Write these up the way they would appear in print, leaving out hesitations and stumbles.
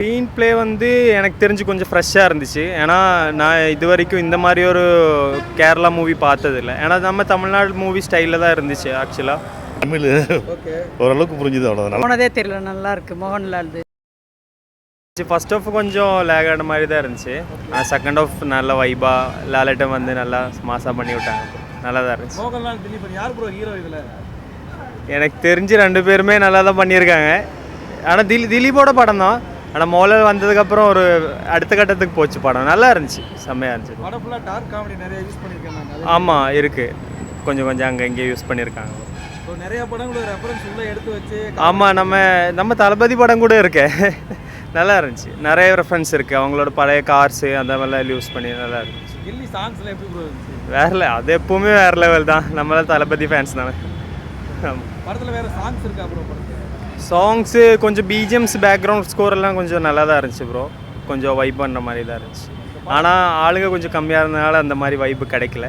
Screen play வந்து எனக்கு தெரிஞ்சு கொஞ்சம் ஃப்ரெஷ்ஷாக இருந்துச்சு. ஏன்னா நான் இது வரைக்கும் இந்த மாதிரி ஒரு கேரளா மூவி பார்த்ததில்ல. ஏன்னா நம்ம தமிழ்நாடு மூவி ஸ்டைலில் தான் இருந்துச்சு ஆக்சுவலாக. தமிழ் ஓரளவுக்கு புரிஞ்சுது, அவ்வளோதான். போனதே தெரியல, நல்லா இருக்கு. மோகன்லால் ஃபர்ஸ்ட் ஆஃப் கொஞ்சம் லேக் ஆன மாதிரி தான் இருந்துச்சு. செகண்ட் ஆஃப் நல்ல வைபாக லாலட்டம் வந்து நல்லா மாசாக பண்ணி விட்டாங்க. நல்லா தான் இருந்துச்சு. மோகன்லால் திலீப் யார் ப்ரோ ஹீரோ இதில்? எனக்கு தெரிஞ்சு ரெண்டு பேருமே நல்லா தான் பண்ணியிருக்காங்க. ஆனால் திலீப்போட படம் தான். ஆனால் மோகன்லால் வந்ததுக்கப்புறம் ஒரு அடுத்த கட்டத்துக்கு போச்சு படம். நல்லா இருந்துச்சு, செம்மையாக இருந்துச்சு. படம் ஃபுல்லாக டார்க் காமெடி நிறைய யூஸ் பண்ணியிருக்காங்க. ஆமாம் இருக்குது, கொஞ்சம் அங்கே இங்கே யூஸ் பண்ணியிருக்காங்க. ஸோ நிறைய படங்களோட ரெஃபரன்ஸ் உள்ளே எடுத்து வச்சு. ஆமாம், நம்ம தளபதி படம் கூட இருக்கு. நல்லா இருந்துச்சு, நிறைய ரெஃபரன்ஸ் இருக்குது. அவங்களோட பழைய கார்ஸு அந்த மாதிரிலாம் யூஸ் பண்ணி நல்லா இருந்துச்சு. கில்லி சாங்ஸ்லாம் எப்படி ப்ரோ இருந்துச்சு? வேற அது எப்பவுமே வேறு லெவல் தான். நம்மளாம் தளபதி ஃபேன்ஸ் தானே. ஆமாம். படத்தில் வேறு சாங்ஸ் இருக்கா ப்ரோ? படத்தில் சாங்ஸு கொஞ்சம் பிஜிஎம்ஸ் பேக்ரவுண்ட் ஸ்கோர் எல்லாம் கொஞ்சம் நல்லா தான் இருந்துச்சு ப்ரோ. கொஞ்சம் வைப் பண்ணுற மாதிரி தான் இருந்துச்சு. ஆனால் ஆளுங்க கொஞ்சம் கம்மியாக இருந்தனால அந்த மாதிரி வைப்பு கிடைக்கல.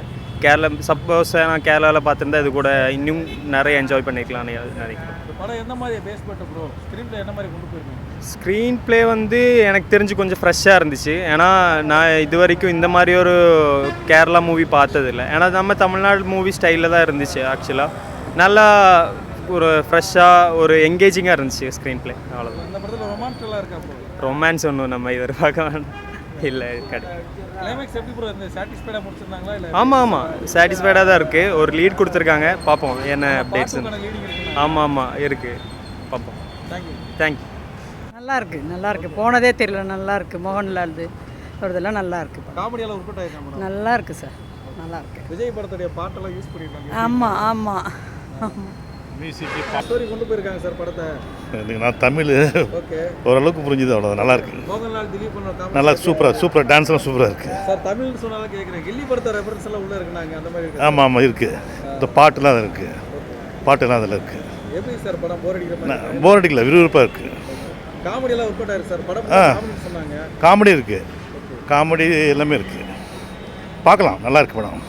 சப்போஸ் நான் கேரளாவில் பார்த்துருந்தா இது கூட இன்னும் நிறைய என்ஜாய் பண்ணிக்கலாம்னு நினைக்கிறேன். படம் எந்த மாதிரி பேஸ் பண்ண ப்ரோ? ஸ்க்ரீன் ப்ளே என்ன மாதிரி கொண்டு போயிருக்கீங்க? ஸ்க்ரீன் ப்ளே வந்து எனக்கு தெரிஞ்சு கொஞ்சம் ஃப்ரெஷ்ஷாக இருந்துச்சு. ஏன்னா நான் இது வரைக்கும் இந்த மாதிரி ஒரு கேரளா மூவி பார்த்ததில்ல. ஏன்னா நம்ம தமிழ்நாடு மூவி ஸ்டைலில் தான் இருந்துச்சு ஆக்சுவலாக. நல்லா ஒரு ஃப்ரெஷ்ஷாக ஒரு என்கேஜிங்காக இருந்துச்சு ஸ்க்ரீன் ப்ளே, அவ்வளோதான். இந்த படத்தில் ரொமான்ஸ்லாம் இருக்கா ப்ரோ? ரொமான்ஸ் ஒன்றும் நம்ம எதிர்பார்க்க வேண்டாம். இல்லை கிடையாது. கிளைமேக்ஸ் எப்படி ப்ரோ இந்த சாட்டிஸ்ஃபைடாக முடிச்சிருந்தாங்களா இல்லை? ஆமாம், சாட்டிஸ்ஃபைடாக தான் இருக்குது. ஒரு லீட் கொடுத்துருக்காங்க, பார்ப்போம் என்ன அப்டேட்ஸ். லீடிங் இருக்கு. ஆமாம் இருக்குது, பார்ப்போம். தேங்க்யூ. நல்லா இருக்கு. போனதே தெரியல, நல்லா இருக்கு. மோகன்லால் இதெல்லாம் நல்லா இருக்கு. காமெடியால் ஒர்க் அவுட் ஆயிருக்காங்க. நல்லா இருக்கு சார், நல்லா இருக்கு. விஜய் படத்துடைய பாட்டெல்லாம் யூஸ் பண்ணியிருக்காங்க. ஆமாம் மியூசிக் ஸ்டோரி கொண்டு போயிருக்காங்க சார் படத்தை. நான் தமிழ் ஓகே, ஓரளவுக்கு புரிஞ்சுது, அவ்வளோதான். நல்லா இருக்கு. மோகன்லால் திலீப் நல்லா சூப்பராக டான்ஸ்லாம் சூப்பராக இருக்குது சார். தமிழ் சொன்னாலும் கேட்குறேன். கில்லி படத்தை ரெஃபரன்ஸ் எல்லாம் உள்ளே இருக்குனாங்க, அந்த மாதிரி இருக்கு. ஆமாம் இருக்குது. இந்த பாட்டுலாம் அதில் இருக்குது. பாட்டுலாம் அதில் இருக்குது. எப்படி சார் படம் போர் அடிக்கிற மாதிரி? போர் அடிக்கல, விறுவிறுப்பாக இருக்குது. காமெடியெல்லாம் ஒர்க் அவுட் ஆயிருக்கு சார். படம் காமெடி சொன்னாங்க. காமெடி இருக்குது, காமெடி எல்லாமே இருக்குது. பார்க்கலாம், நல்லா இருக்குது படம்.